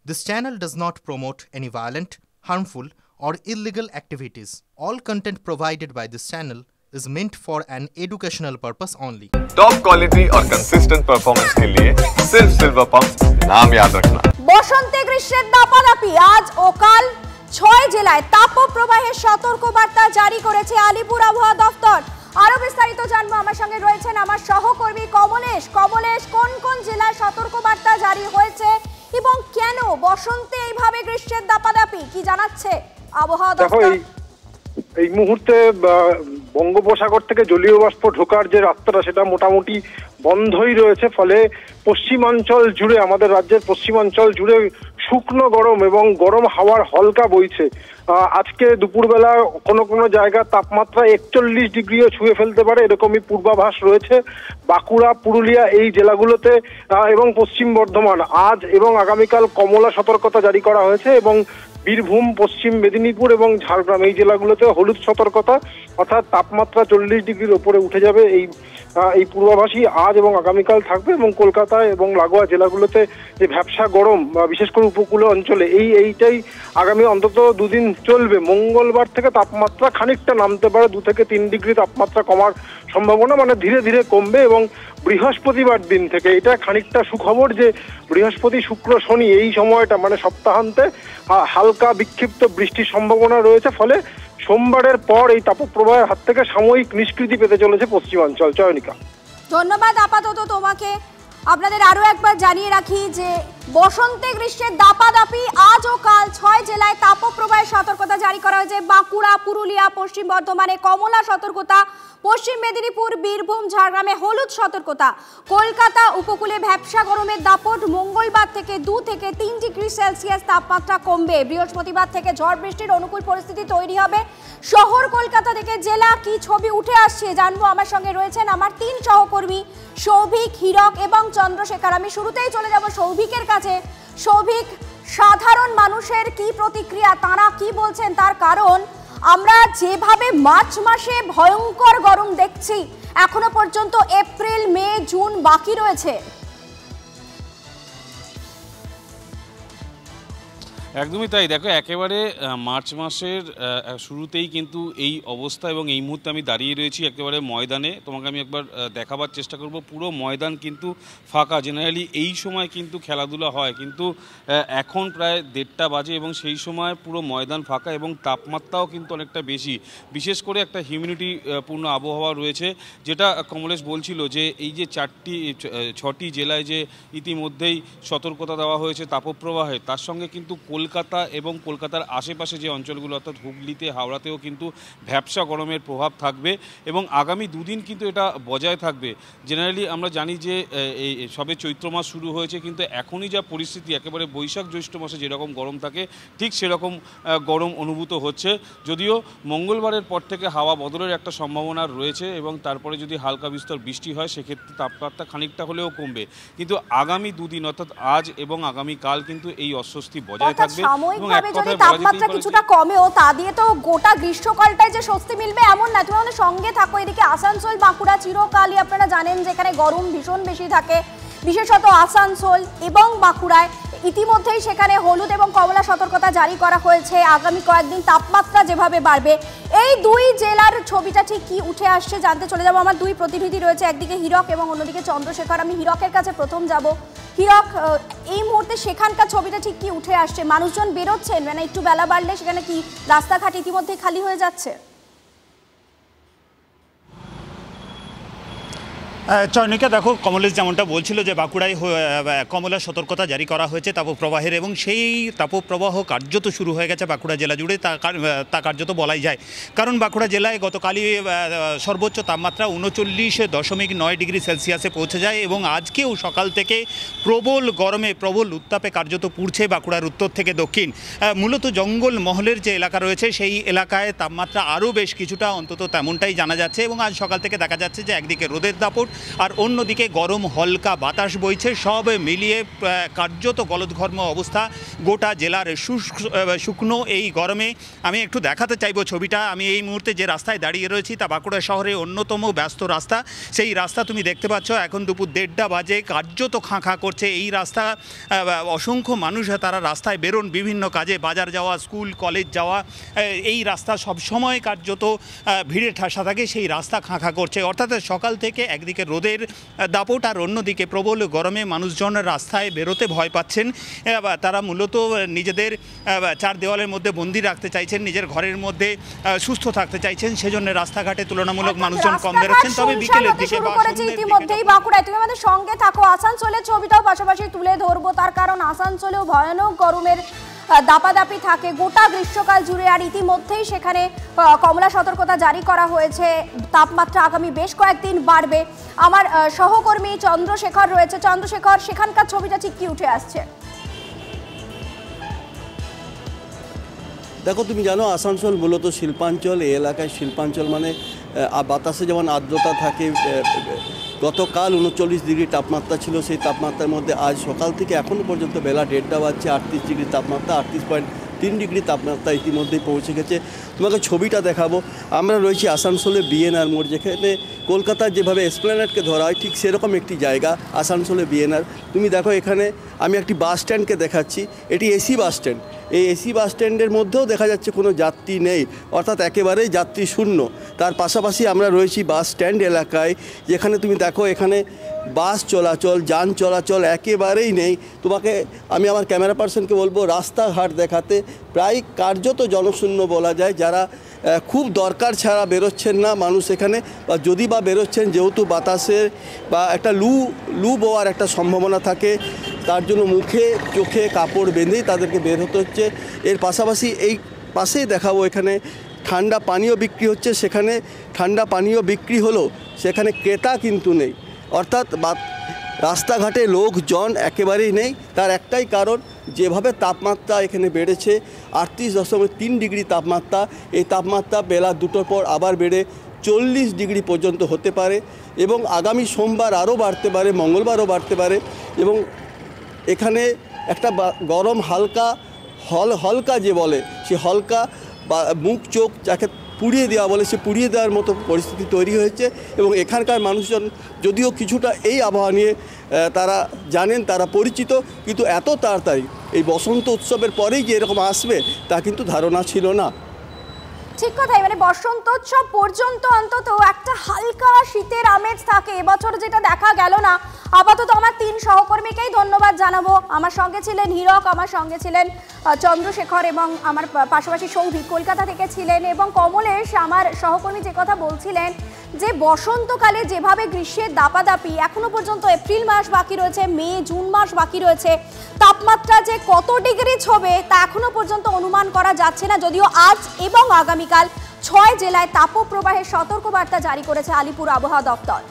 This channel does not promote any violent, harmful, or illegal activities. All content provided by this channel is meant for an educational purpose only. Top quality और consistent performance के लिए सिर्फ silver pump नाम याद रखना। বসন্তে গ্রীষ্মের দাপাদাপি আজ ও কাল ৬ জেলায় তাপপ্রবাহের সতর্কবার্তা জারি করেছে আলিপুর আবহাওয়া দপ্তর। আরো বিস্তারিত জানবো, আমার সঙ্গে রয়েছেন আমার সহকর্মী কমলেশ। কমলেশ, কোন কোন জেলায় সতর্কবার্তা জারি হয়েছে এবং কেন বসন্তে এইভাবে গ্রীষ্মের দাপাদাপি, কি জানাচ্ছে আবহাওয়া দপ্তর? এই মুহূর্তে বঙ্গোপসাগর থেকে জলীয় বাষ্প ঢোকার যে রাস্তাটা সেটা মোটামুটি বন্ধই রয়েছে, ফলে পশ্চিমাঞ্চল জুড়ে, আমাদের রাজ্যের পশ্চিমাঞ্চল জুড়ে শুকনো গরম এবং গরম হাওয়ার হলকা বইছে। আজকে দুপুরবেলা কোনো জায়গা তাপমাত্রা ৪১ ডিগ্রিও ছুঁয়ে ফেলতে পারে, এরকমই পূর্বাভাস রয়েছে বাঁকুড়া, পুরুলিয়া এই জেলাগুলোতে এবং পশ্চিম বর্ধমান। আজ এবং আগামীকাল কমলা সতর্কতা জারি করা হয়েছে এবং বীরভূম, পশ্চিম মেদিনীপুর এবং ঝাড়গ্রাম এই জেলাগুলোতে হলুদ সতর্কতা, অর্থাৎ তাপমাত্রা ৪০ ডিগ্রির ওপরে উঠে যাবে এই পূর্বাভাসই আজ এবং আগামীকাল থাকবে। এবং কলকাতায় এবং লাগোয়া জেলাগুলোতে যে ভ্যাপসা গরম, বিশেষ করে উপকূলীয় অঞ্চলে এইটাই আগামী অন্তত দুদিন চলবে। মঙ্গলবার থেকে তাপমাত্রা খানিকটা নামতে পারে, ২ থেকে ৩ ডিগ্রি তাপমাত্রা কমার সম্ভাবনা, মানে ধীরে ধীরে কমবে। এবং বৃহস্পতিবার দিন থেকে, এটা খানিকটা সুখবর যে বৃহস্পতি, শুক্র, শনি এই সময়টা মানে সপ্তাহান্তে হালকা বিক্ষিপ্ত বৃষ্টির সম্ভাবনা রয়েছে, ফলে সোমবারের পর এই তাপপ্রবাহের হাত থেকে সাময়িক নিষ্কৃতি পেতে চলেছে পশ্চিমাঞ্চল। চয়নিকা, ধন্যবাদ আপাতত তোমাকে। আপনাদের আরো একবার জানিয়ে রাখি যে বসন্তে গ্রীষ্মের দাপাদাপি আজ ও কাল ৬ জেলায় তাপপ্রবাহের সতর্কতা জারি করা হয়েছে। বাঁকুড়া, পুরুলিয়া, পশ্চিম বর্ধমানে কমলা সতর্কতা, পশ্চিম মেদিনীপুর, বীরভূম, ঝাড়গ্রামে হলুদ সতর্কতা, কলকাতা উপকূলে ভ্যাপসা গরমের দাপট। মঙ্গলবার থেকে ২ থেকে ৩ ডিগ্রি সেলসিয়াস তাপমাত্রা কমবে। বৃহস্পতিবার থেকে ঝড় বৃষ্টির অনুকূল পরিস্থিতি তৈরি হবে। শহর কলকাতা থেকে জেলা কি ছবি উঠে আসছে জানবো, আমার সঙ্গে রয়েছেন আমার ৩ সহকর্মী সৌভিক, হীরক এবং চন্দ্রশেখর। আমি শুরুতেই চলে যাব সৌভিকের কাছে। সৌভিক, সাধারণ মানুষের কি প্রতিক্রিয়া, তারা কি বলছেন? তার কারণ আমরা যেভাবে মার্চ মাসে ভয়ঙ্কর গরম দেখছি, এখনো পর্যন্ত এপ্রিল, মে, জুন বাকি রয়েছে। একদমই তাই। দেখো, একেবারে মার্চ মাসের শুরুতেই কিন্তু এই অবস্থা এবং এই মুহূর্তে আমি দাঁড়িয়ে রয়েছি একেবারে ময়দানে। তোমাকে আমি একবার দেখাবার চেষ্টা করব। পুরো ময়দান কিন্তু ফাঁকা। জেনারেলি এই সময় কিন্তু খেলাধুলা হয়, কিন্তু এখন প্রায় ১:৩০ বাজে এবং সেই সময় পুরো ময়দান ফাঁকা এবং তাপমাত্রাও কিন্তু অনেকটা বেশি। বিশেষ করে একটা হিউমিডিটি পূর্ণ আবহাওয়া রয়েছে, যেটা কমলেশ বলছিল যে এই যে ৬টি জেলায় যে ইতিমধ্যেই সতর্কতা দেওয়া হয়েছে তাপপ্রবাহে, তার সঙ্গে কিন্তু কলকাতা এবং কলকাতার আশেপাশে যে অঞ্চলগুলো অর্থাৎ হুগলিতে, হাওড়াতেও কিন্তু ভ্যাপসা গরমের প্রভাব থাকবে এবং আগামী দুদিন কিন্তু এটা বজায় থাকবে। জেনারেলি আমরা জানি যে এই সবে চৈত্র মাস শুরু হয়েছে, কিন্তু এখনই যা পরিস্থিতি, একেবারে বৈশাখ জ্যৈষ্ঠ মাসে যেরকম গরম থাকে ঠিক সেরকম গরম অনুভূত হচ্ছে। যদিও মঙ্গলবারের পর থেকে হাওয়া বদলের একটা সম্ভাবনা রয়েছে এবং তারপরে যদি হালকা বিস্তর বৃষ্টি হয় সেক্ষেত্রে তাপমাত্রা খানিকটা হলেও কমবে, কিন্তু আগামী দুদিন অর্থাৎ আজ এবং আগামীকাল কিন্তু এই অস্বস্তি বজায় থাকবে। সাময়িকভাবে যদি তাপমাত্রা কিছুটা কমেও, তা দিয়ে তো গোটা গ্রীষ্মকালটায় যে স্বস্তি মিলবে এমন না। তুমি আমাদের সঙ্গে থাকো। এদিকে আসানসোল, বাঁকুড়া চিরকালই আপনারা জানেন যেখানে গরম ভীষণ বেশি থাকে, বিশেষত আসানসোল এবং বাঁকুড়ায় ইতিমধ্যেই সেখানে হলুদ এবং কমলা সতর্কতা জারি করা হয়েছে। আগামী কয়েকদিন তাপমাত্রা যেভাবে বাড়বে, এই ২ জেলার ছবিটা ঠিক কি উঠে আসছে জানতে চলে যাব। আমার ২ প্রতিনিধি রয়েছে, একদিকে হীরক এবং অন্যদিকে চন্দ্রশেখর। আমি হীরকের কাছে প্রথম যাব। হীরক, এই মুহূর্তে সেখানকার ছবিটা ঠিক কি উঠে আসছে? মানুষজন বেরোচ্ছেন, মানে একটু বেলা বাড়লে সেখানে কি রাস্তাঘাট ইতিমধ্যে খালি হয়ে যাচ্ছে? চয়নিকা, দেখো, কমলেশ যেমনটা বলছিল যে বাঁকুড়ায় কমলা সতর্কতা জারি করা হয়েছে তাপপ্রবাহের, এবং সেই তাপপ্রবাহ কার্যত শুরু হয়ে গেছে বাঁকুড়া জেলা জুড়ে। তা কার্যত বলাই যায়, কারণ বাঁকুড়া জেলায় গতকালই সর্বোচ্চ তাপমাত্রা ৩৯.৯ ডিগ্রি সেলসিয়াসে পৌঁছে যায় এবং আজকেও সকাল থেকে প্রবল গরমে, প্রবল উত্তাপে কার্যত পুড়ছে বাঁকুড়ার উত্তর থেকে দক্ষিণ। মূলত জঙ্গল মহলের যে এলাকা রয়েছে সেই এলাকায় তাপমাত্রা আরও বেশ কিছুটা অন্তত তেমনটাই জানা যাচ্ছে এবং আজ সকাল থেকে দেখা যাচ্ছে যে একদিকে রোদের দাপট, আর অন্যদিকে গরম হালকা বাতাস বইছে। সব মিলিয়ে কার্যত গলদঘর্ম অবস্থা গোটা জেলার। শুকনো এই গরমে আমি একটু দেখাতে চাইবো ছবিটা। আমি এই মুহূর্তে যে রাস্তায় দাঁড়িয়ে রয়েছি তা বাঁকুড়া শহরের অন্যতম ব্যস্ত রাস্তা। সেই রাস্তা তুমি দেখতে পাচ্ছ, এখন দুপুর 1:30 বাজে, কার্যত খাঁ খাঁ করছে এই রাস্তা। অসংখ্য মানুষ তারা রাস্তায় বেরোন বিভিন্ন কাজে, বাজার যাওয়া, স্কুল কলেজ যাওয়া। এই রাস্তা সবসময় কার্যত ভিড়ে ঠাসা থাকে, সেই রাস্তা খাঁ খাঁ করছে। অর্থাৎ সকাল থেকে একদিকে রোদের দাপট আর অন্যদিকে প্রবল গরমে মানুষজন রাস্তায় বেরোতে ভয় পাচ্ছেন। তারা মূলত নিজেদের চার দেওয়ালের মধ্যে বন্দি রাখতে চাইছেন, নিজের ঘরের মধ্যে সুস্থ থাকতে চাইছেন, সেজন্য রাস্তাঘাটে তুলনামূলক মানুষজন কম বেরোচ্ছেন। তবে বিকেলের দিকে ইতিমধ্যেই বাঁকুড়ায়, তুমি আমাদের সঙ্গে থাকো, আসানসোলের ছবিটাও পাশাপাশি তুলে ধরবো, তার কারণ আসানসোলেও ভয়ানক গরমের দাপাদাপি থাকে গোটা গ্রীষ্মকাল জুড়ে। আর ইতিমধ্যেই সেখানে কমলা সতর্কতা জারি করা হয়েছে, তাপমাত্রা আগামী বেশ কয়েকদিন বাড়বে। আমার সহকর্মী চন্দ্রশেখর রয়েছে। চন্দ্রশেখর, সেখানকার ছবিটা ঠিক কি উঠে আসছে? দেখো, তুমি জানো আসানসোল মূলত শিল্পাঞ্চল। এই এলাকায় শিল্পাঞ্চল মানে বাতাসে যেমন আর্দ্রতা থাকে। গতকাল 39 ডিগ্রি তাপমাত্রা ছিল, সেই তাপমাত্রার মধ্যে আজ সকাল থেকে এখনও পর্যন্ত বেলা 1:30 বাজছে 38 ডিগ্রি তাপমাত্রা, 38.3 ডিগ্রি তাপমাত্রা ইতিমধ্যেই পৌঁছে গেছে। তোমাকে ছবিটা দেখাবো। আমরা রয়েছি আসানসোলে বিএনআর মোড়, যেখানে কলকাতার যেভাবে এসপ্ল্যানেডকে ধরা হয় ঠিক সেরকম একটি জায়গা আসানসোলে বিএনআর। তুমি দেখো, এখানে আমি একটি বাস স্ট্যান্ডকে দেখাচ্ছি। এটি এসি বাস স্ট্যান্ড। এই এসি বাস স্ট্যান্ডের মধ্যেও দেখা যাচ্ছে কোনো যাত্রী নেই, অর্থাৎ একেবারেই যাত্রী শূন্য। তার পাশাপাশি আমরা রয়েছি বাস স্ট্যান্ড এলাকায়, যেখানে তুমি দেখো এখানে বাস চলাচল, যান চলাচল একেবারেই নেই। তোমাকে আমি আমার ক্যামেরা পার্সনকে বলবো রাস্তাঘাট দেখাতে। প্রায় কার্যত জনশূন্য বলা যায়। যারা খুব দরকার ছাড়া বেরোচ্ছেন না মানুষ এখানে, বা যদি বা বেরোচ্ছেন, যেহেতু বাতাসের বা একটা লু বওয়ার একটা সম্ভাবনা থাকে, তার জন্য মুখে চোখে কাপড় বেঁধেই তাদেরকে বের হতে হচ্ছে। এর পাশাপাশি এই পাশেই দেখাবো, এখানে ঠান্ডা পানীয় বিক্রি হচ্ছে। সেখানে ঠান্ডা পানীয় বিক্রি হলো, সেখানে ক্রেতা কিন্তু নেই। অর্থাৎ রাস্তাঘাটে লোকজন একেবারেই নেই। তার একটাই কারণ, যেভাবে তাপমাত্রা এখানে বেড়েছে 38.3 ডিগ্রি তাপমাত্রা। এই তাপমাত্রা বেলা 2টোর পর আবার বেড়ে 40 ডিগ্রি পর্যন্ত হতে পারে এবং আগামী সোমবার আরও বাড়তে পারে, মঙ্গলবারও বাড়তে পারে। এবং এখানে একটা গরম হালকা যে বলে, সে হালকা বা মুখ চোখ যাকে পুড়িয়ে দেওয়া বলে, সে পুড়িয়ে দেওয়ার মতো পরিস্থিতি তৈরি হয়েছে। এবং এখানকার মানুষজন যদিও কিছুটা এই আবহাওয়া নিয়ে তারা জানেন, তারা পরিচিত, কিন্তু এত তাড়াতাড়ি এই বসন্ত উৎসবের পরেই যে এরকম আসবে তা কিন্তু ধারণা ছিল না। ঠিক কথাই, মানে বসন্তোৎসব পর্যন্ত অন্তত একটা হালকা শীতের আমেজ থাকে। এবছর যেটা দেখা গেল না। আপাতত আমার 3 সহকর্মীকেই ধন্যবাদ জানাবো। আমার সঙ্গে ছিলেন হীরক, আমার সঙ্গে ছিলেন চন্দ্রশেখর এবং আমার পাশাপাশি সৌভিক কলকাতা থেকে ছিলেন, এবং কমলেশ আমার সহকর্মী যে কথা বলছিলেন যে বসন্তকালে যেভাবে গ্রীষ্মের দাপাদাপি, এখনো পর্যন্ত এপ্রিল মাস বাকি রয়েছে, মে জুন মাস বাকি রয়েছে, তাপমাত্রা যে কত ডিগ্রি ছবে তা এখনো পর্যন্ত অনুমান করা যাচ্ছে না। যদিও আজ এবং আগামীকাল 6 জেলায় তাপপ্রবাহের সতর্কবার্তা জারি করেছে আলিপুর আবহাওয়া দপ্তর।